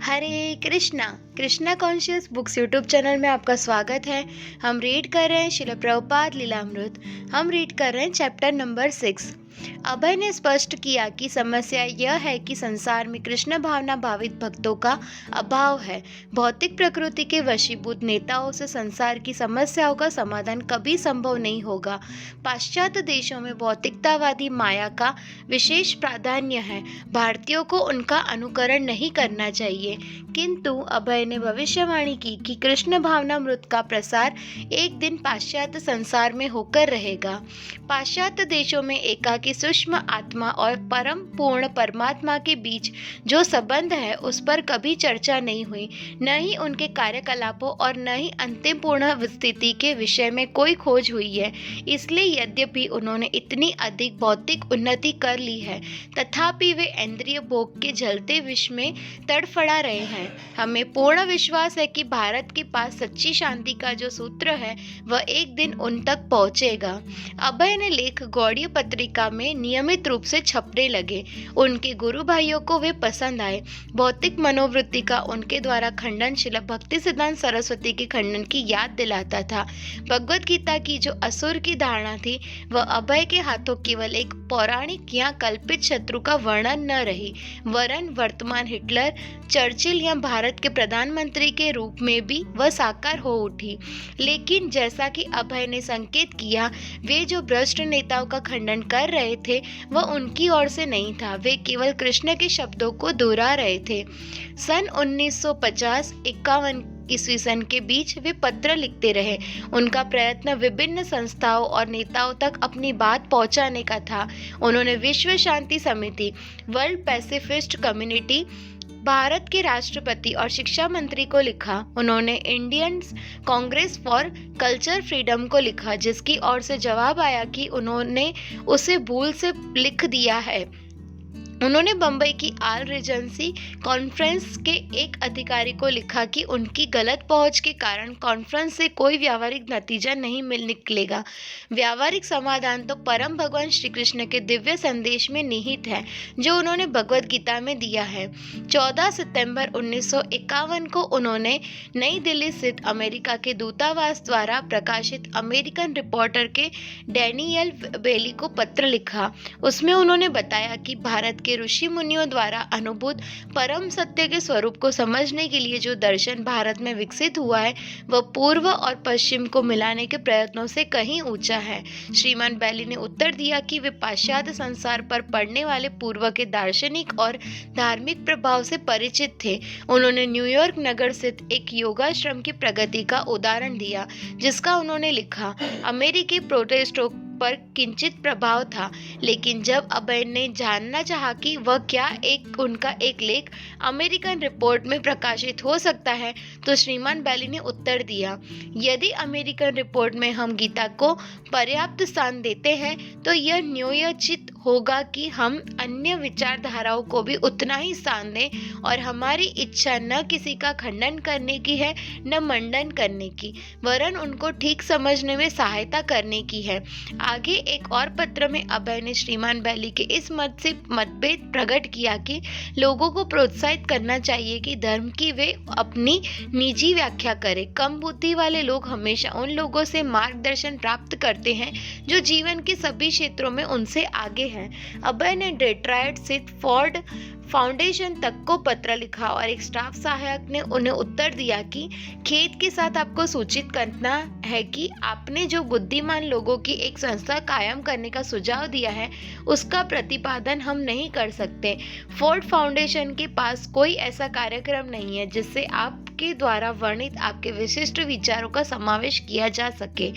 हरे Krishna. Krishna conscious books YouTube channel में आपका स्वागत है। हम रीड कर रहे हैं शिला प्रभुपाद लीलामृत। हम रीड कर रहे हैं चैप्टर नंबर 6। अभय ने स्पष्ट किया कि समस्या यह है कि संसार में कृष्ण भावना भावित भक्तों का अभाव है। भौतिक प्रकृति के वशीभूत नेताओं से संसार की समस्याओं का समाधान कभी संभव नहीं होगा। पाश्चात्य देशों में भौतिकतावादी माया का विशेष प्राधान्य है। भारतीयों को उनका अनुकरण नहीं करना चाहिए। किंतु अभय ने भविष्यवाणी की कि कृष्ण भावनामृत का प्रसार एक दिन पाश्चात्य संसार में होकर रहेगा। पाश्चात्य देशों में एकाकी सूक्ष्म आत्मा और परम पूर्ण परमात्मा के बीच जो संबंध है उस पर कभी चर्चा नहीं हुई, न ही उनके कार्यकलापों और न ही अंतिम पूर्ण स्थिति के विषय में कोई खोज हुई है। इसलिए यद्यपि उन्होंने इतनी अधिक भौतिक उन्नति कर ली है, तथापि वे इंद्रिय भोग के जलते विष में तड़फड़ा रहे हैं। हमें पूर्ण विश्वास है कि भारत के पास सच्ची शांति का जो सूत्र है वह एक दिन उन तक पहुंचेगा। अभय ने लेख गौड़ीय पत्रिका में नियमित रूप से छपने लगे। उनके गुरु भाइयों को वे पसंद आए। भौतिक मनोवृत्ति का उनके द्वारा खंडन शिला भक्ति सिद्धांत सरस्वती के खंडन की याद दिलाता था। भगवत गीता की जो असुर की धारणा थी वह अभय के हाथों केवल एक पौराणिक या कल्पित शत्रु का वर्णन न रही, वरन वर्तमान हिटलर, चर्चिल या भारत के प्रधानमंत्री के रूप में भी वह साकार हो उठी। लेकिन जैसा कि अभय ने संकेत किया, वे जो भ्रष्ट नेताओं का खंडन कर रहे थे वह उनकी ओर से नहीं था। वे केवल कृष्ण के शब्दों को दोहरा रहे थे। सन 1950-51 ईस्वी सन के बीच वे पत्र लिखते रहे। उनका प्रयत्न विभिन्न संस्थाओं और नेताओं तक अपनी बात पहुंचाने का था। उन्होंने विश्व शांति समिति, वर्ल्ड पैसिफिस्ट कम्युनिटी, भारत के राष्ट्रपति और शिक्षा मंत्री को लिखा। उन्होंने Indian Congress for culture freedom को लिखा, जिसकी ओर से जवाब आया कि उन्होंने उसे भूल से लिख दिया है। उन्होंने बम्बई की आल रीजेंसी कॉन्फ्रेंस के एक अधिकारी को लिखा कि उनकी गलत पहुंच के कारण कॉन्फ्रेंस से कोई व्यावहारिक नतीजा नहीं निकलेगा। व्यावहारिक समाधान तो परम भगवान श्री कृष्ण के दिव्य संदेश में निहित है, जो उन्होंने भगवत गीता में दिया है। 14 सितंबर 1951 को उन्होंने नई दिल्ली स्थित अमेरिका के दूतावास द्वारा प्रकाशित अमेरिकन रिपोर्टर के डैनियल बेली को पत्र लिखा। उसमें उन्होंने बताया कि भारत के ऋषि मुनियों द्वारा अनुभूत परम सत्य के स्वरूप को समझने के लिए जो दर्शन भारत में विकसित हुआ है वह पूर्व और पश्चिम को मिलाने के प्रयत्नों से कहीं ऊंचा है। श्रीमान बैली ने उत्तर दिया कि वे पाश्चात्य संसार पर पड़ने वाले पूर्व के दार्शनिक और धार्मिक प्रभाव से परिचित थे। उन्होंने न्यूयॉर्क नगर स्थित एक योगाश्रम की प्रगति का उदाहरण दिया, जिसका उन्होंने लिखा अमेरिकी प्रोटेस्टों पर किंचित प्रभाव था। लेकिन जब अभय ने जानना चाहा कि वह क्या उनका एक लेख अमेरिकन रिपोर्ट में प्रकाशित हो सकता है, तो श्रीमान बैली ने उत्तर दिया, यदि अमेरिकन रिपोर्ट में हम गीता को पर्याप्त स्थान देते हैं तो यह न्यायोचित होगा कि हम अन्य विचारधाराओं को भी उतना ही स्थान दें, और हमारी इच्छा न किसी का खंडन करने की है न मंडन करने की, वरन उनको ठीक समझने में सहायता करने की है। आगे एक और पत्र में अभय ने श्रीमान बैली के इस मत से मतभेद प्रकट किया कि लोगों को प्रोत्साहित करना चाहिए कि धर्म की वे अपनी निजी व्याख्या करें। कम बुद्धि वाले लोग हमेशा उन लोगों से मार्गदर्शन प्राप्त करते हैं जो जीवन के सभी क्षेत्रों में उनसे आगे हैं। अभय ने डेट्रॉयट स्थित फोर्ड फाउंडेशन तक को पत्र लिखा और एक स्टाफ सहायक ने उन्हें उत्तर दिया कि खेद के साथ आपको सूचित करना है कि आपने जो बुद्धिमान लोगों की एक संस्था कायम करने का सुझाव दिया है उसका प्रतिपादन हम नहीं कर सकते। फोर्ड फाउंडेशन के पास कोई ऐसा कार्यक्रम नहीं है जिससे आपके द्वारा वर्णित आपके विशिष्ट विचारों का समावेश किया जा सके।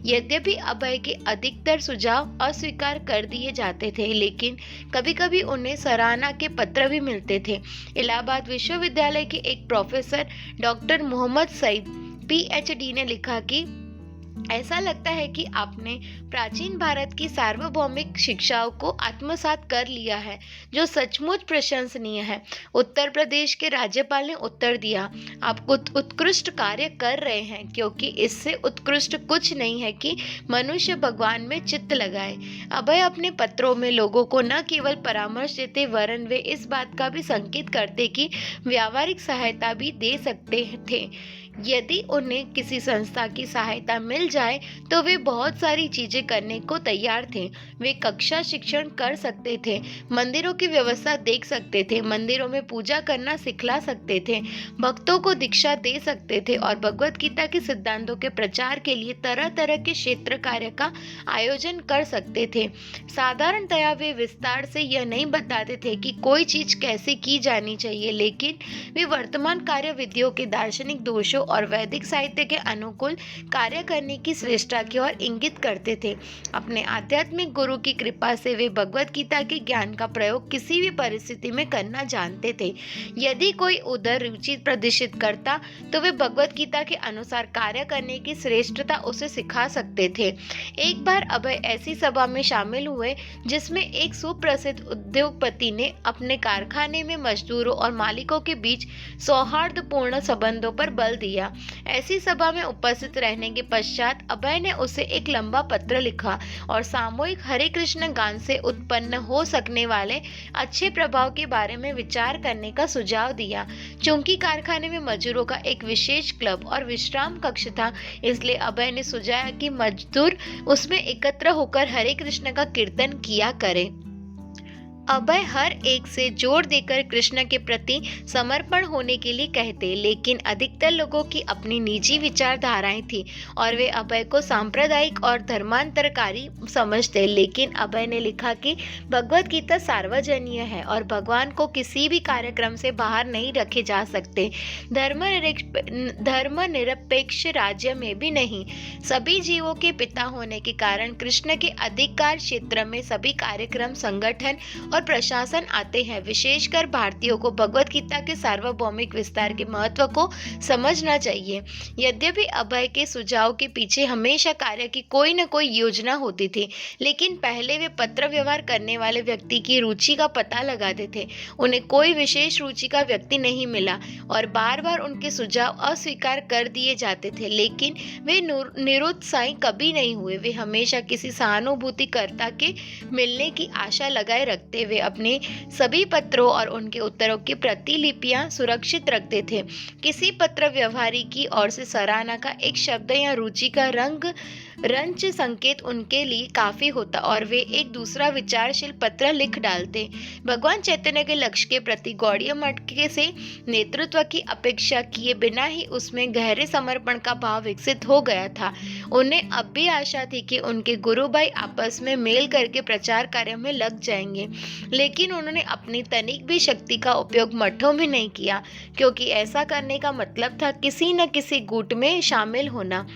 यद्यपि अभय के अधिकतर सुझाव अस्वीकार कर दिए जाते थे, लेकिन कभी-कभी उन्हें सराहना के पत्र भी मिलते थे। इलाहाबाद विश्वविद्यालय के एक professor doctor Mohammad Saeed PhD ने लिखा कि ऐसा लगता है कि आपने प्राचीन भारत की सार्वभौमिक शिक्षाओं को आत्मसात कर लिया है, जो सचमुच प्रशंसनीय है। उत्तर प्रदेश के राज्यपाल ने उत्तर दिया, आप उत्कृष्ट कार्य कर रहे हैं, क्योंकि इससे उत्कृष्ट कुछ नहीं है कि मनुष्य भगवान में चित्त लगाए। अभय अपने पत्रों में लोगों को न केवल परामर्श देते, वरन वे इस बात का भी संकेत करते कि व्यावहारिक सहायता भी दे सकते थे। यदि उन्हें किसी संस्था की सहायता मिल जाए तो वे बहुत सारी चीजें करने को तैयार थे। वे कक्षा शिक्षण कर सकते थे, मंदिरों की व्यवस्था देख सकते थे, मंदिरों में पूजा करना सिखला सकते थे, भक्तों को दीक्षा दे सकते थे और भगवत गीता के सिद्धांतों के प्रचार के लिए तरह तरह के क्षेत्र कार्य का आयोजन कर सकते थे। साधारणतया वे विस्तार से यह नहीं बताते थे कि कोई चीज कैसे की जानी चाहिए, लेकिन वे वर्तमान कार्य विधियों के दार्शनिक दोषों और वैदिक साहित्य के अनुकूल कार्य करने की श्रेष्ठता की ओर इंगित करते थे। अपने आध्यात्मिक गुरु की कृपा से वे भगवत गीता के ज्ञान का प्रयोग किसी भी परिस्थिति में करना जानते थे। यदि कोई उधर रुचि प्रदर्शित करता तो वे भगवत गीता के अनुसार कार्य करने की श्रेष्ठता उसे सिखा सकते थे। एक बार अभय ऐसी सभा में शामिल हुए जिसमें एक सुप्रसिद्ध उद्योगपति ने अपने कारखाने में मजदूरों और मालिकों के बीच सौहार्दपूर्ण संबंधों पर बल दिया। ऐसी सभा में उपस्थित रहने के पश्चात अभय ने उसे एक लंबा पत्र लिखा और सामूहिक हरे कृष्ण गान से उत्पन्न हो सकने वाले अच्छे प्रभाव के बारे में विचार करने का सुझाव दिया। चूंकि कारखाने में मजदूरों का एक विशेष क्लब और विश्राम कक्ष था, इसलिए अभय ने सुझाया कि मजदूर उसमें एकत्र होकर हरे कृष्ण का कीर्तन किया करें। अभय हर एक से जोर देकर कृष्ण के प्रति समर्पण होने के लिए कहते, लेकिन अधिकतर लोगों की अपनी निजी विचारधाराएं थी और वे अभय को सांप्रदायिक और धर्मांतरकारी समझते। लेकिन अभय ने लिखा कि भगवत गीता सार्वजनीय है और भगवान को किसी भी कार्यक्रम से बाहर नहीं रखे जा सकते, धर्मनिरपेक्ष राज्य में भी नहीं। सभी जीवों के पिता होने के कारण कृष्ण के अधिकार क्षेत्र में सभी कार्यक्रम, संगठन और प्रशासन आते हैं। विशेषकर भारतीयों को भगवत गीता के सार्वभौमिक विस्तार के महत्व को समझना चाहिए। यद्यपि अभय के सुझाव के पीछे हमेशा कार्य की कोई न कोई योजना होती थी, लेकिन पहले वे पत्र व्यवहार करने वाले व्यक्ति की रुचि का पता लगाते थे। उन्हें कोई विशेष रुचि का व्यक्ति नहीं मिला और बार बार उनके सुझाव अस्वीकार कर दिए जाते थे, लेकिन वे निरुत्साही कभी नहीं हुए। वे हमेशा किसी सहानुभूतिकर्ता के मिलने की आशा लगाए रखते। वे अपने सभी पत्रों और उनके उत्तरों की प्रतिलिपियां सुरक्षित रखते थे। किसी पत्र व्यवहारी की ओर से सराहना का एक शब्द या रुचि का रंच संकेत उनके लिए काफी होता और वे एक दूसरा विचारशील पत्र लिख डालते। भगवान चैतन्य के लक्ष्य के प्रति गौड़ीय मठ के से नेतृत्व की अपेक्षा किए बिना ही उसमें गहरे समर्पण का भाव विकसित हो गया था। उन्हें अब भी आशा थी कि उनके गुरु भाई आपस में मेल करके प्रचार कार्य में लग जाएंगे, लेकिन उन्होंने अपनी तनिक भी शक्ति का उपयोग मठों में नहीं किया, क्योंकि ऐसा करने का मतलब था किसी न किसी गुट में शामिल होना।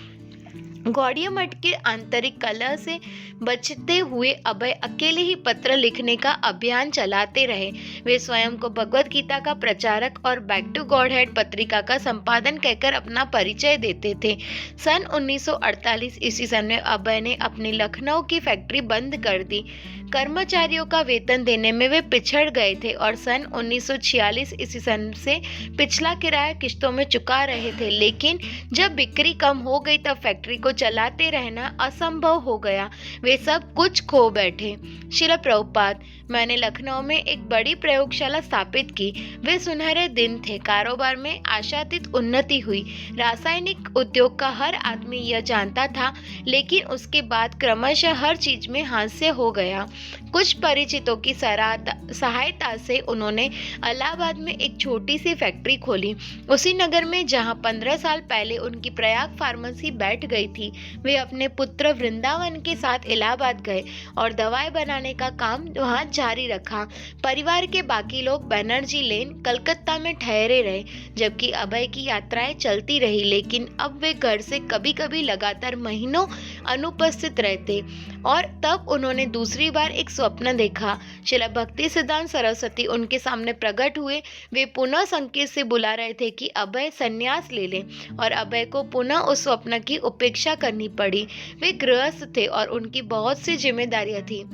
गौड़ीय मठ के आंतरिक कलह से बचते हुए अभय अकेले ही पत्र लिखने का अभियान चलाते रहे। वे स्वयं को भगवत गीता का प्रचारक और बैक टू गॉड हेड पत्रिका का संपादन कहकर अपना परिचय देते थे। सन 1948 ईस्वी सन में अभय ने अपनी लखनऊ की फैक्ट्री बंद कर दी। कर्मचारियों का वेतन देने में वे पिछड़ गए थे और सन 1946 ईस्वी सन से पिछला किराया किश्तों में चुका रहे थे, लेकिन जब बिक्री कम हो गई तब फैक्ट्री को चलाते रहना असंभव हो गया। वे सब कुछ खो बैठे। श्रील प्रभुपाद, मैंने लखनऊ में एक बड़ी प्रयोगशाला स्थापित की। वे सुनहरे दिन थे। कारोबार में आशातीत उन्नति हुई। रासायनिक उद्योग का हर आदमी यह जानता था, लेकिन उसके बाद क्रमशः हर चीज में हास्य हो गया। कुछ परिचितों की सहायता से उन्होंने इलाहाबाद में एक छोटी सी फैक्ट्री खोली, उसी नगर में जहां 15 साल पहले उनकी प्रयाग फार्मेसी बैठ गई थी। वे अपने पुत्र वृंदावन के साथ इलाहाबाद गए और दवाई बनाने का काम वहां जारी रखा। परिवार के बाकी लोग बनर्जी लेन, कलकत्ता में ठहरे रहे, जबकि अभय की यात्राएं चलती रही। लेकिन अब वे घर से कभी कभी लगातार महीनों अनुपस्थित रहते। और तब उन्होंने दूसरी बार एक स्वप्न देखा। शिला भक्ति सिद्धांत सरस्वती उनके सामने प्रकट हुए। वे पुनः संकेत से बुला रहे थे कि अभय संन्यास ले लें, और अभय को पुनः उस स्वप्न की उपेक्षा करनी पड़ी। वे गृहस्थ थे और उनकी बहुत सी जिम्मेदारियां थी।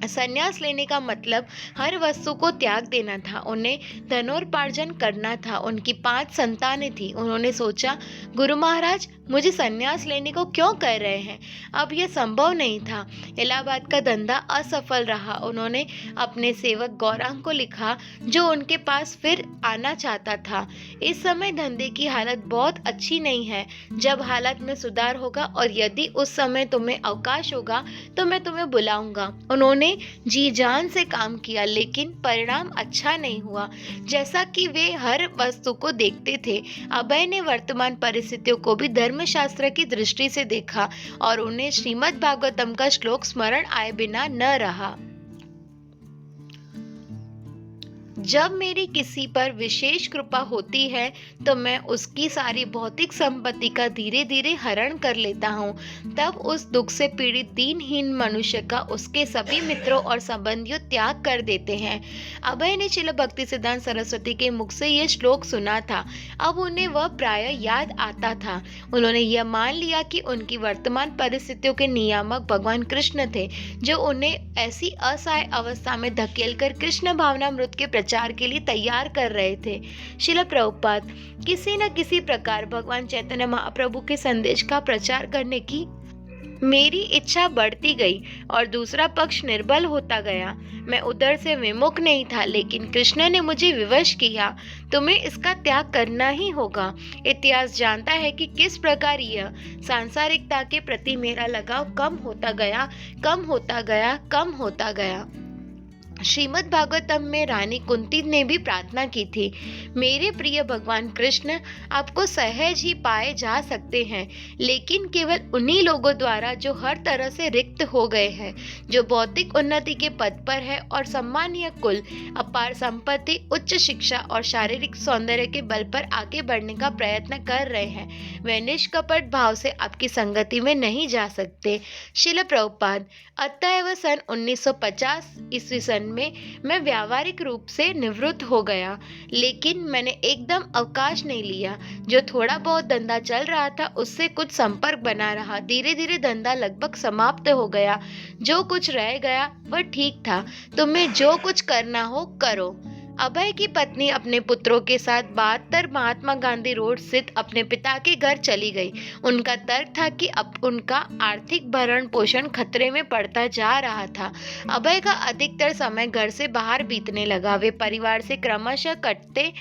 संन्यास लेने का मतलब हर वस्तु को त्याग देना था। उन्हें धनोपार्जन करना था। उनकी 5 संतानें थी। उन्होंने सोचा, गुरु महाराज मुझे संन्यास लेने को क्यों कह रहे हैं? अब यह संभव नहीं था। इलाहाबाद का धंधा असफल रहा। उन्होंने अपने सेवक गौरांग को लिखा, जो उनके पास फिर आना चाहता था। इस समय धंधे की हालत बहुत अच्छी नहीं है। जब हालत में सुधार होगा और यदि उस समय तुम्हें अवकाश होगा तो मैं तुम्हें बुलाऊंगा। उन्होंने जी जान से काम किया, लेकिन परिणाम अच्छा नहीं हुआ जैसा कि वे हर वस्तु को देखते थे। अभय ने वर्तमान परिस्थितियों को भी धर्मशास्त्र की दृष्टि से देखा और उन्हें श्रीमद् भागवतम का श्लोक स्मरण आए बिना न रहा। जब मेरी किसी पर विशेष कृपा होती है तो मैं उसकी सारी भौतिक संपत्ति का धीरे धीरे हरण कर लेता हूँ। तब उस दुख से पीड़ित दीनहीन मनुष्य का उसके सभी मित्रों और संबंधियों त्याग कर देते हैं। अभय ने शिला भक्ति सिद्धांत सरस्वती के मुख से यह श्लोक सुना था। अब उन्हें वह प्राय याद आता था। उन्होंने यह मान लिया कि उनकी वर्तमान परिस्थितियों के नियामक भगवान कृष्ण थे, जो उन्हें ऐसी असहाय अवस्था में धकेलकर कृष्ण भावनामृत के प्रचार के लिए तैयार कर रहे थे। श्रील प्रभुपाद किसी न किसी प्रकार भगवान चैतन्य महाप्रभु के संदेश का प्रचार करने की मेरी इच्छा बढ़ती गई और दूसरा पक्ष निर्बल होता गया। मैं उधर से विमुख नहीं था, लेकिन कृष्ण ने मुझे विवश किया। तुम्हें इसका त्याग करना ही होगा। इतिहास जानता है कि किस प्रकार यह सांसारिकता के प्रति मेरा लगाव कम होता गया, कम होता गया, कम होता गया। श्रीमद् भागवतम में रानी कुंती ने भी प्रार्थना की थी, मेरे प्रिय भगवान कृष्ण आपको सहज ही पाए जा सकते हैं, लेकिन केवल उन्हीं लोगों द्वारा जो हर तरह से रिक्त हो गए हैं, जो भौतिक उन्नति के पद पर है और सम्मानीय कुल, अपार संपत्ति, उच्च शिक्षा और शारीरिक सौंदर्य के बल पर आगे बढ़ने का प्रयत्न कर रहे हैं। वे निष्कपट भाव से आपकी संगति में नहीं जा सकते। श्रील प्रभुपाद अतएव सन 1950 ईस्वी सन में मैं व्यावहारिक रूप से निवृत्त हो गया, लेकिन मैंने एकदम अवकाश नहीं लिया। जो थोड़ा बहुत धंधा चल रहा था उससे कुछ संपर्क बना रहा। धीरे धीरे धंधा लगभग समाप्त हो गया। जो कुछ रह गया वह ठीक था। तुम्हें जो कुछ करना हो करो। अभय की पत्नी अपने पुत्रों के साथ 72 महात्मा गांधी रोड स्थित अपने पिता के घर चली गई। उनका तर्क था कि अब उनका आर्थिक भरण पोषण खतरे में पड़ता जा रहा था। अभय का अधिकतर समय घर से बाहर बीतने लगा। वे परिवार से क्रमशः कटते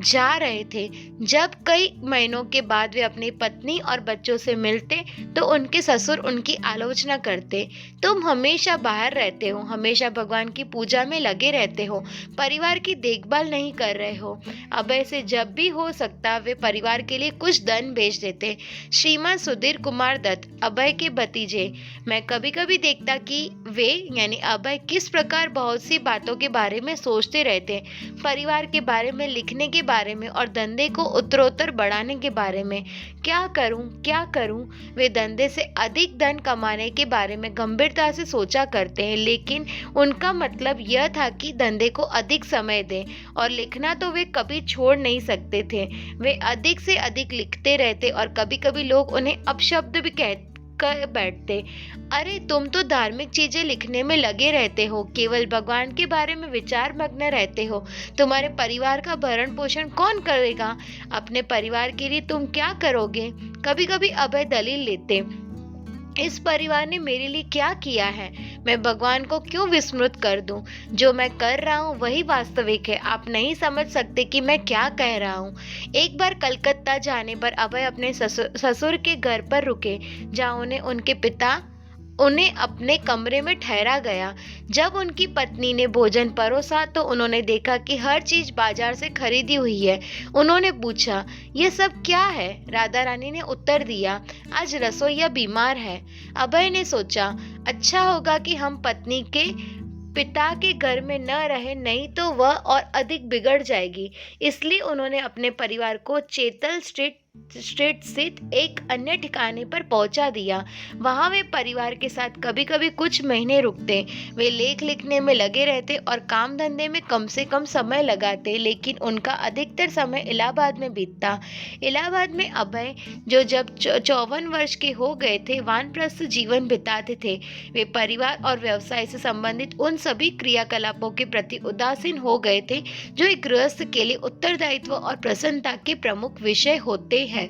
जा रहे थे। जब कई महीनों के बाद वे अपनी पत्नी और बच्चों से मिलते तो उनके ससुर उनकी आलोचना करते, तुम हमेशा बाहर रहते हो, हमेशा भगवान की पूजा में लगे रहते हो, परिवार की देखभाल नहीं कर रहे हो। अभय से जब भी हो सकता वे परिवार के लिए कुछ धन भेज देते। श्रीमान सुधीर कुमार दत्त, अभय के भतीजे, मैं कभी कभी देखता कि वे यानी अभय किस प्रकार बहुत सी बातों के बारे में सोचते रहते, परिवार के बारे में, लिखने के बारे में और धंधे को उत्तरोत्तर बढ़ाने के बारे में। क्या करूं? वे धंधे से अधिक धन कमाने के बारे में गंभीरता से सोचा करते हैं, लेकिन उनका मतलब यह था कि धंधे को अधिक समय दें, और लिखना तो वे कभी छोड़ नहीं सकते थे। वे अधिक से अधिक लिखते रहते और कभी कभी लोग उन्हें अपशब्द भी कर बैठते, अरे तुम तो धार्मिक चीजें लिखने में लगे रहते हो, केवल भगवान के बारे में विचार मग्न रहते हो, तुम्हारे परिवार का भरण पोषण कौन करेगा? अपने परिवार के लिए तुम क्या करोगे? कभी कभी अभय दलील लेते, इस परिवार ने मेरे लिए क्या किया है, मैं भगवान को क्यों विस्मृत कर दूं? जो मैं कर रहा हूं वही वास्तविक है, आप नहीं समझ सकते कि मैं क्या कह रहा हूं। एक बार कलकत्ता जाने पर अभय अपने ससुर के घर पर रुके, जहां उन्हें अपने कमरे में ठहरा गया। जब उनकी पत्नी ने भोजन परोसा तो उन्होंने देखा कि हर चीज बाजार से खरीदी हुई है। उन्होंने पूछा, ये सब क्या है? राधा रानी ने उत्तर दिया, आज रसोइया बीमार है। अभय ने सोचा, अच्छा होगा कि हम पत्नी के पिता के घर में न रहे, नहीं तो वह और अधिक बिगड़ जाएगी। इसलिए उन्होंने अपने परिवार को चेतल स्ट्रीट स्ट्रीट स्थित एक अन्य ठिकाने पर पहुंचा दिया। वहां वे परिवार के साथ कभी कभी कुछ महीने रुकते। वे लेख लिखने में लगे रहते और काम धंधे में कम से कम समय लगाते, लेकिन उनका अधिकतर समय इलाहाबाद में बीतता। इलाहाबाद में अभय, जो जब 54 वर्ष के हो गए थे, वानप्रस्थ जीवन बिताते थे। वे परिवार और व्यवसाय से संबंधित उन सभी क्रियाकलापों के प्रति उदासीन हो गए थे जो एक गृहस्थ के लिए उत्तरदायित्व और प्रसन्नता के प्रमुख विषय होते हैं।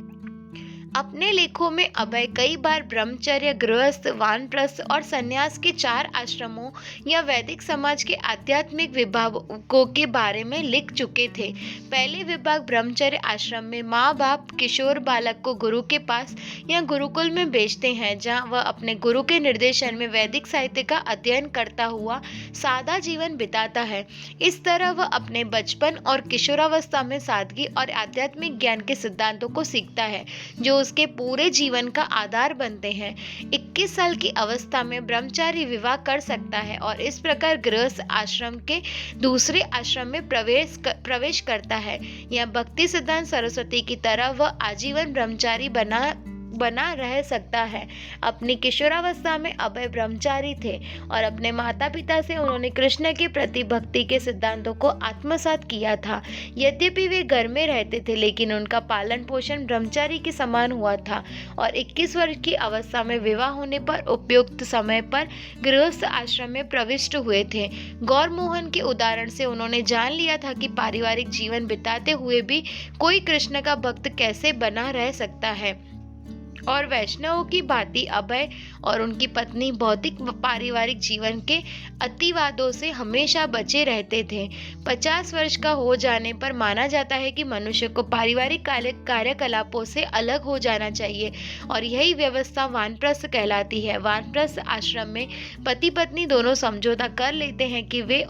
अपने लेखों में अभय कई बार ब्रह्मचर्य, गृहस्थ, वानप्रस्थ और संन्यास के 4 आश्रमों या वैदिक समाज के आध्यात्मिक विभागों के बारे में लिख चुके थे। पहले विभाग ब्रह्मचर्य आश्रम में माँ बाप किशोर बालक को गुरु के पास या गुरुकुल में भेजते हैं, जहाँ वह अपने गुरु के निर्देशन में वैदिक साहित्य का अध्ययन करता हुआ सादा जीवन बिताता है। इस तरह वह अपने बचपन और किशोरावस्था में सादगी और आध्यात्मिक ज्ञान के सिद्धांतों को सीखता है, जो उसके पूरे जीवन का आधार बनते हैं। 21 साल की अवस्था में ब्रह्मचारी विवाह कर सकता है और इस प्रकार गृहस्थ आश्रम के दूसरे आश्रम में प्रवेश करता है, या भक्ति सिद्धांत सरस्वती की तरह वह आजीवन ब्रह्मचारी बना रह सकता है। अपनी किशोरावस्था में अभय ब्रह्मचारी थे और अपने माता पिता से उन्होंने कृष्ण के प्रति भक्ति के सिद्धांतों को आत्मसात किया था। यद्यपि वे घर में रहते थे, लेकिन उनका पालन पोषण ब्रह्मचारी के समान हुआ था और 21 वर्ष की अवस्था में विवाह होने पर उपयुक्त समय पर गृहस्थ आश्रम में प्रविष्ट हुए थे। गौर मोहन के उदाहरण से उन्होंने जान लिया था कि पारिवारिक जीवन बिताते हुए भी कोई कृष्ण का भक्त कैसे बना रह सकता है। और वैष्णवों की भांति अभय और उनकी पत्नी भौतिक पारिवारिक जीवन के अतिवादों से हमेशा बचे रहते थे। 50 वर्ष का हो जाने पर माना जाता है कि मनुष्य को पारिवारिक कार्यकलापों से अलग हो जाना चाहिए और यही व्यवस्था वानप्रस्थ कहलाती है। वानप्रस्थ आश्रम में पति पत्नी दोनों समझौता कर लेते हैं कि वे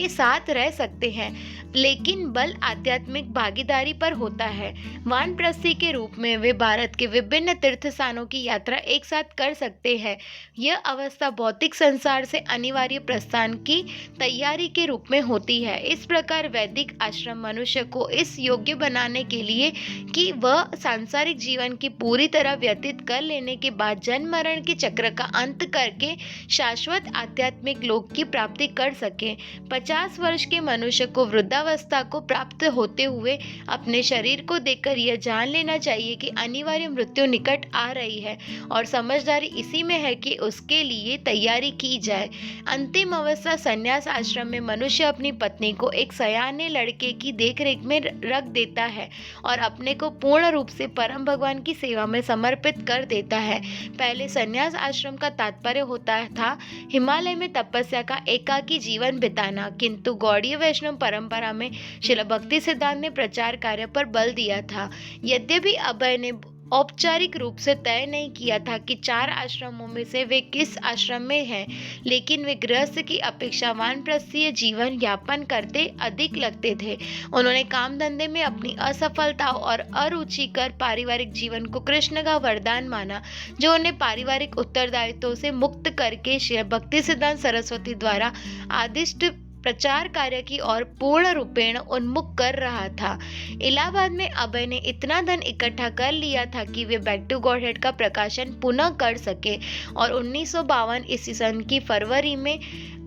साथ रह सकते हैं, लेकिन बल आध्यात्मिक भागीदारी पर होता है। वानप्रस्थी के रूप में वे भारत के विभिन्न तीर्थ स्थानों की यात्रा एक साथ कर सकते हैं। यह अवस्था भौतिक संसार से अनिवार्य प्रस्थान की तैयारी के रूप में होती है। इस प्रकार वैदिक आश्रम मनुष्य को इस योग्य बनाने के लिए कि वह सांसारिक जीवन की पूरी तरह व्यतीत कर लेने के बाद जन्म मरण के चक्र का अंत करके शाश्वत आध्यात्मिक लोक की प्राप्ति कर सके। 50 वर्ष के मनुष्य को वृद्धावस्था को प्राप्त होते हुए अपने शरीर को देखकर यह जान लेना चाहिए कि अनिवार्य मृत्यु निकट आ रही है और समझदारी इसी में है कि उसके लिए तैयारी की जाए। अंतिम अवस्था संन्यास आश्रम में मनुष्य अपनी पत्नी को एक सयाने लड़के की देखरेख में रख देता है और अपने को पूर्ण रूप से परम भगवान की सेवा में समर्पित कर देता है। पहले संन्यास आश्रम का तात्पर्य होता था हिमालय में तपस्या का एकाकी जीवन बिताना, किंतु गौड़ीय वैष्णव परंपरा में श्रील भक्ति सिद्धांत ने प्रचार कार्य पर बल दिया था। यद्यपि अभय ने औपचारिक रूप से तय नहीं किया था कि 4 आश्रमों में से वे किस आश्रम में हैं, लेकिन वे गृहस्थ की अपेक्षा वानप्रस्थीय जीवन यापन करते अधिक लगते थे। उन्होंने काम धंधे में अपनी असफलताओं और अरुचिकर पारिवारिक जीवन को कृष्ण का वरदान माना, जो उन्हें पारिवारिक उत्तरदायित्वों से मुक्त करके श्री भक्ति सिद्धांत सरस्वती द्वारा आदिष्ट प्रचार कार्य की ओर पूर्ण रूपेण उन्मुख कर रहा था। इलाहाबाद में अभय ने इतना धन इकट्ठा कर लिया था कि वे बैक टू गॉडहेड का प्रकाशन पुनः कर सके और 1952 ईस्वी सन की फरवरी में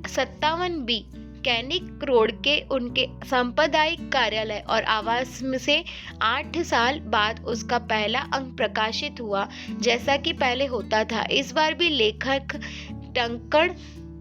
57 बी कैनिक रोड के उनके सांप्रदायिक कार्यालय और आवास से 8 साल बाद उसका पहला अंक प्रकाशित हुआ, जैसा कि पहले होता था। इस बार भी लेखक टंकण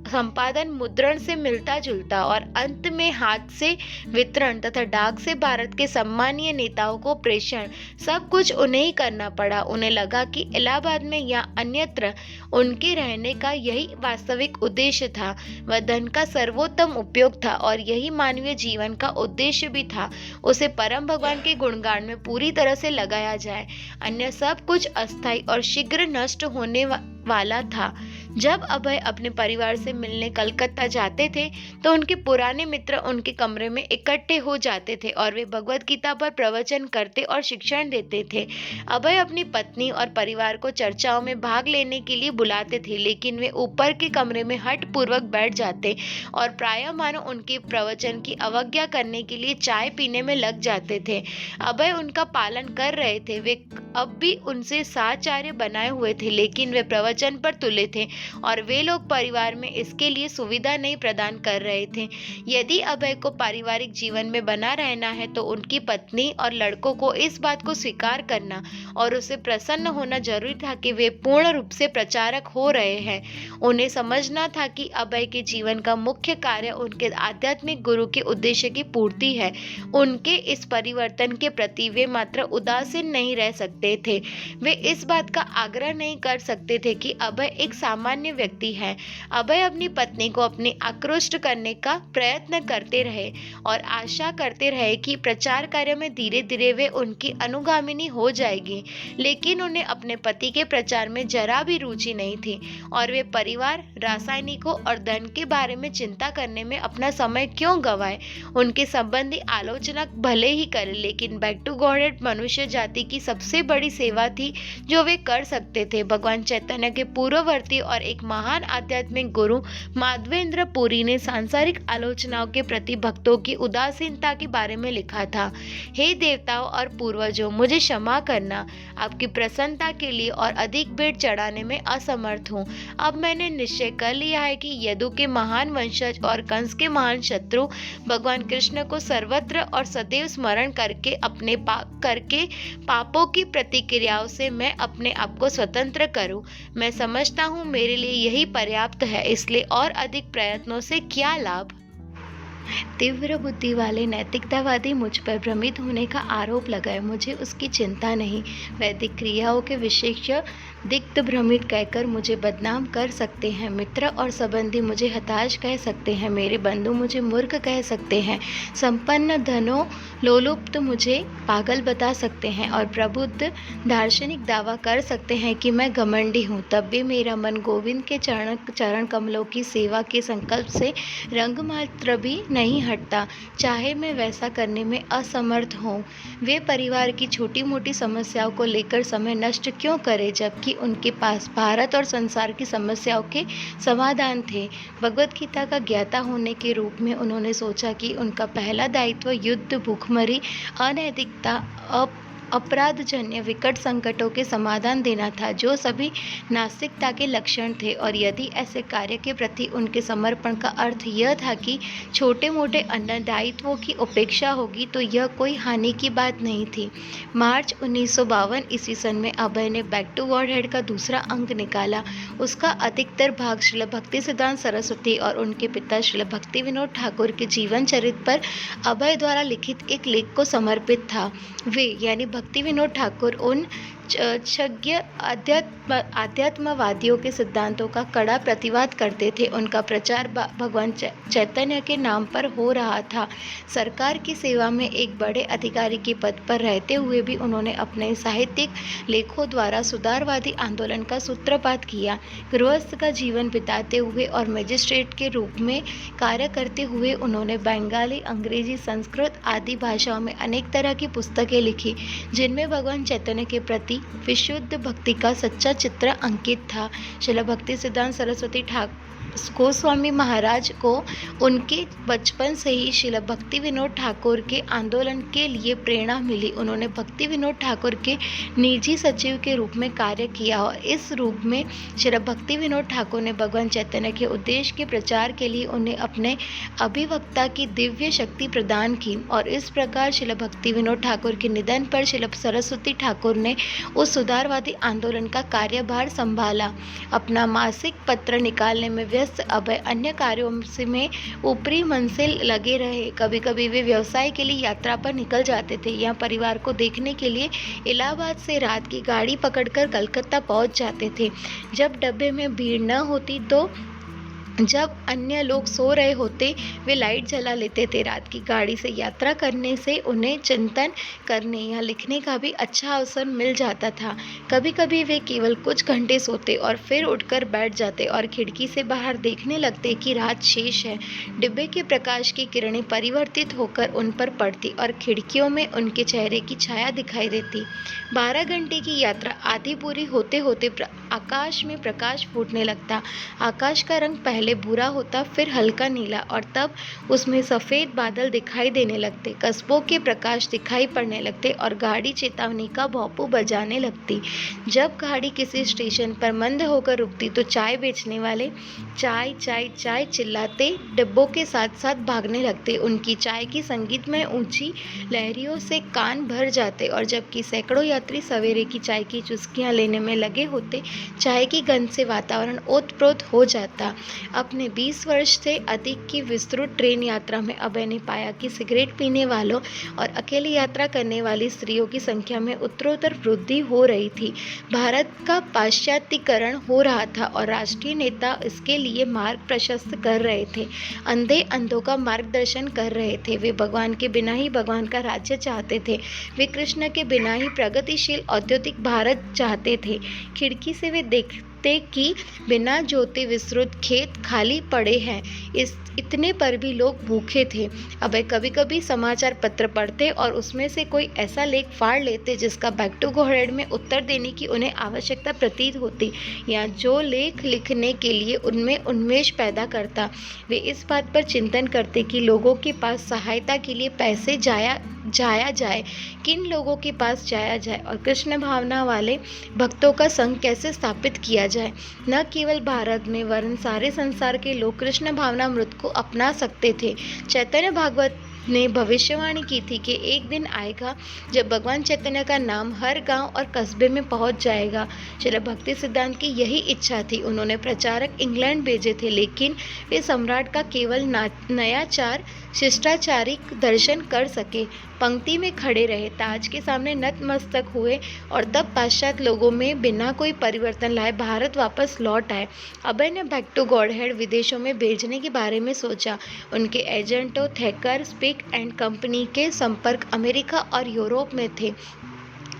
संपादन मुद्रण से मिलता जुलता और अंत में हाथ से वितरण तथा डाक से भारत के सम्मानीय नेताओं को प्रेषण सब कुछ उन्हें ही करना पड़ा। उन्हें लगा कि इलाहाबाद में या अन्यत्र उनके रहने का यही वास्तविक उद्देश्य था। वह धन का सर्वोत्तम उपयोग था और यही मानवीय जीवन का उद्देश्य भी था। उसे परम भगवान के गुणगान में पूरी तरह से लगाया जाए, अन्य सब कुछ अस्थायी और शीघ्र नष्ट होने वाला था। जब अभय अपने परिवार से मिलने कलकत्ता जाते थे तो उनके पुराने मित्र उनके कमरे में इकट्ठे हो जाते थे और वे भगवत गीता पर प्रवचन करते और शिक्षण देते थे। अभय अपनी पत्नी और परिवार को चर्चाओं में भाग लेने के लिए बुलाते थे, लेकिन वे ऊपर के कमरे में हठ पूर्वक बैठ जाते और प्रायः मानो उनके प्रवचन की अवज्ञा करने के लिए चाय पीने में लग जाते थे। अभय उनका पालन कर रहे थे, वे अब भी उनसे साचार्य बनाए हुए थे, लेकिन वे प्रवचन पर तुले थे और वे लोग परिवार में इसके लिए सुविधा नहीं प्रदान कर रहे थे। यदि अभय को पारिवारिक जीवन में बना रहना है तो उनकी पत्नी और लड़कों को इस बात को स्वीकार करना और उसे प्रसन्न होना जरूरी था कि वे पूर्ण रूप से प्रचारक हो रहे हैं। उन्हें समझना था कि अभय के जीवन का मुख्य कार्य उनके आध्यात्मिक गुरु के उद्देश्य की पूर्ति है। उनके इस परिवर्तन के प्रति वे मात्र उदासीन नहीं रह सकते थे। वे इस बात का आग्रह नहीं कर सकते थे कि अभय एक सामान्य व्यक्ति है। अभय अपनी पत्नी को अपने आकृष्ट करने का प्रयत्न करते रहे और आशा करते रहे कि प्रचार कार्य में धीरे धीरे वे उनकी अनुगामिनी हो जाएगी, लेकिन उन्हें अपने पति के प्रचार में जरा भी रुचि नहीं थी और वे परिवार, रासायनिकों और धन के बारे में चिंता करने में अपना समय क्यों गवाए। उनके संबंधी आलोचना भले ही करें, लेकिन बैक टू गॉडहेड मनुष्य जाति की सबसे बड़ी सेवा थी जो वे कर सकते थे। भगवान चैतन्य के पूर्ववर्ती और एक महान आध्यात्मिक गुरु माधवेंद्र पुरी ने सांसारिक आलोचनाओं के प्रति भक्तों की उदासीनता के बारे में लिखा था। हे देवताओं और पूर्वजों, मुझे क्षमा करना, आपकी प्रसन्नता के लिए और अधिक भेंट चढ़ाने में असमर्थ हूँ। अब मैंने निश्चय कर लिया है कि यदु के महान वंशज और कंस के महान शत्रु भगवान कृष्ण को सर्वत्र और सदैव स्मरण करके अपने पापों की प्रतिक्रियाओं से मैं अपने आप को स्वतंत्र करूं। मैं समझता हूं मेरे लिए यही पर्याप्त है, इसलिए और अधिक प्रयत्नों से क्या लाभ। तीव्र बुद्धि वाले नैतिकतावादी मुझ पर भ्रमित होने का आरोप लगाए। मुझे उसकी चिंता नहीं। वैदिक क्रियाओं के विशेष दिग्ध भ्रमित कहकर मुझे बदनाम कर सकते हैं। मित्र और संबंधी मुझे हताश कह सकते हैं। मेरे बंधु मुझे मूर्ख कह सकते हैं। संपन्न धनो लोलुप्त मुझे पागल बता सकते हैं और प्रबुद्ध दार्शनिक दावा कर सकते हैं कि मैं घमंडी हूँ। तब भी मेरा मन गोविंद के चरण कमलों की सेवा के संकल्प से रंग मात्र भी नहीं हटता, चाहे मैं वैसा करने में असमर्थ हूँ। वे परिवार की छोटी मोटी समस्याओं को लेकर समय नष्ट क्यों करें, जबकि उनके पास भारत और संसार की समस्याओं के समाधान थे। भगवत गीता का ज्ञाता होने के रूप में उन्होंने सोचा कि उनका पहला दायित्व युद्ध, भूखमरी, अनैतिकता, अपराधजन्य विकट संकटों के समाधान देना था, जो सभी नास्तिकता के लक्षण थे। और यदि ऐसे कार्य के प्रति उनके समर्पण का अर्थ यह था कि छोटे मोटे अन्य दायित्वों की उपेक्षा होगी, तो यह कोई हानि की बात नहीं थी। मार्च 1952 ईस्वी सन में अभय ने बैक टू गॉडहेड का दूसरा अंक निकाला। उसका अधिकतर भाग श्रील भक्ति सिद्धांत सरस्वती और उनके पिता श्रील भक्ति विनोद ठाकुर के जीवन चरित्र पर अभय द्वारा लिखित एक लेख को समर्पित था। वे यानी भक्ति विनोद ठाकुर उन क्षज्ञ आध्यात्मवादियों के सिद्धांतों का कड़ा प्रतिवाद करते थे। उनका प्रचार भगवान चैतन्य के नाम पर हो रहा था। सरकार की सेवा में एक बड़े अधिकारी के पद पर रहते हुए भी उन्होंने अपने साहित्यिक लेखों द्वारा सुधारवादी आंदोलन का सूत्रपात किया। गृहस्थ का जीवन बिताते हुए और मजिस्ट्रेट के रूप में कार्य करते हुए उन्होंने बंगाली, अंग्रेजी, संस्कृत आदि भाषाओं में अनेक तरह की पुस्तकें लिखी, जिनमें भगवान चैतन्य के प्रति विशुद्ध भक्ति का सच्चा चित्र अंकित था। श्रील भक्ति सिद्धांत सरस्वती गोस्वामी महाराज को उनके बचपन से ही श्रील भक्ति विनोद ठाकुर के आंदोलन के लिए प्रेरणा मिली। उन्होंने भक्ति विनोद ठाकुर के निजी सचिव के रूप में कार्य किया और इस रूप में श्रील भक्ति विनोद ठाकुर ने भगवान चैतन्य के उद्देश्य के प्रचार के लिए उन्हें अपने अभिवक्ता की दिव्य शक्ति प्रदान की। और इस प्रकार श्रील भक्ति विनोद ठाकुर के निधन पर श्रील सरस्वती ठाकुर ने उस सुधारवादी आंदोलन का कार्यभार संभाला। अपना मासिक पत्र निकालने में व्यस्त अभय अन्य कार्यों में ऊपरी मन से लगे रहे। कभी कभी वे व्यवसाय के लिए यात्रा पर निकल जाते थे या परिवार को देखने के लिए इलाहाबाद से रात की गाड़ी पकड़कर कलकत्ता पहुंच जाते थे। जब डब्बे में भीड़ न होती तो जब अन्य लोग सो रहे होते वे लाइट जला लेते थे। रात की गाड़ी से यात्रा करने से उन्हें चिंतन करने या लिखने का भी अच्छा अवसर मिल जाता था। कभी कभी वे केवल कुछ घंटे सोते और फिर उठकर बैठ जाते और खिड़की से बाहर देखने लगते कि रात शेष है। डिब्बे के प्रकाश की किरणें परिवर्तित होकर उन पर पड़ती और खिड़कियों में उनके चेहरे की छाया दिखाई देती। 12 घंटे की यात्रा आधी पूरी होते होते आकाश में प्रकाश फूटने लगता। आकाश का रंग पहले भूरा होता, फिर हल्का नीला और तब उसमें सफेद बादल दिखाई देने लगते। कस्बों के प्रकाश दिखाई पड़ने लगते और गाड़ी चेतावनी का भौंपू बजाने लगती। जब गाड़ी किसी स्टेशन पर मंद होकर रुकती तो चाय बेचने वाले चाय चाय चाय चिल्लाते डिब्बों के साथ साथ भागने लगते। उनकी चाय की संगीतमय ऊंची लहरियों से कान भर जाते और जबकि सैकड़ों यात्री सवेरे की चाय की चुस्कियां लेने में लगे होते, चाय की गंध से वातावरण ओतप्रोत हो जाता। अपने 20 वर्ष से अधिक की विस्तृत ट्रेन यात्रा में अभय ने पाया कि सिगरेट पीने वालों और अकेले यात्रा करने वाली स्त्रियों की संख्या में उत्तरोत्तर वृद्धि हो रही थी। भारत का पाश्चात्यकरण हो रहा था और राष्ट्रीय नेता इसके लिए मार्ग प्रशस्त कर रहे थे। अंधे अंधों का मार्गदर्शन कर रहे थे। वे भगवान के बिना ही भगवान का राज्य चाहते थे। वे कृष्ण के बिना ही प्रगतिशील औद्योगिक भारत चाहते थे। खिड़की से वे देखते कि बिना जोते विस्तृत खेत खाली पड़े हैं। इतने पर भी लोग भूखे थे। अबे कभी कभी समाचार पत्र पढ़ते और उसमें से कोई ऐसा लेख फाड़ लेते जिसका बैक टू गॉड में उत्तर देने की उन्हें आवश्यकता प्रतीत होती या जो लेख लिखने के लिए उनमें उन्मेष पैदा करता। वे इस बात पर चिंतन करते कि लोगों के पास सहायता के लिए पैसे जाया जाए, किन लोगों के पास जाया जाए और कृष्ण भावना वाले भक्तों का संघ कैसे स्थापित किया जाए। न केवल भारत में वरन सारे संसार के लोग कृष्ण भावनामृत को अपना सकते थे। चैतन्य भागवत ने भविष्यवाणी की थी कि एक दिन आएगा जब भगवान चैतन्य का नाम हर गांव और कस्बे में पहुंच जाएगा। श्री भक्ति सिद्धांत की यही इच्छा थी। उन्होंने प्रचारक इंग्लैंड भेजे थे, लेकिन वे सम्राट का केवल नयाचार शिष्टाचारिक दर्शन कर सके। पंक्ति में खड़े रहे, ताज के सामने नतमस्तक हुए और तब पाश्चात्य लोगों में बिना कोई परिवर्तन लाए भारत वापस लौट आए। अभय ने बैक टू गॉड हेड विदेशों में भेजने के बारे में सोचा। उनके एजेंटों थेकर, स्पिक एंड कंपनी के संपर्क अमेरिका और यूरोप में थे।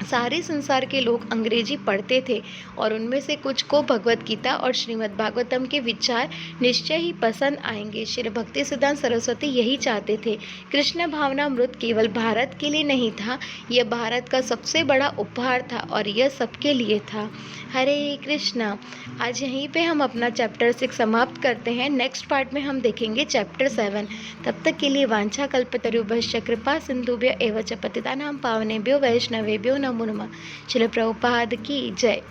सारे संसार के लोग अंग्रेजी पढ़ते थे और उनमें से कुछ को भगवत गीता और श्रीमद् भागवतम के विचार निश्चय ही पसंद आएंगे। श्री भक्ति सिद्धांत सरस्वती यही चाहते थे। कृष्ण भावनामृत केवल भारत के लिए नहीं था, यह भारत का सबसे बड़ा उपहार था और यह सबके लिए था। हरे कृष्णा। आज यहीं पे हम अपना चैप्टर 6 समाप्त करते हैं। नेक्स्ट पार्ट में हम देखेंगे चैप्टर 7। तब तक के लिए वांछा कल्पतरुभ्यश्च कृपा सिंधुभ्य एव च पतितानां पावनेभ्यो वैष्णवेभ्यो नमो नमः। श्रील प्रभुपाद की जय।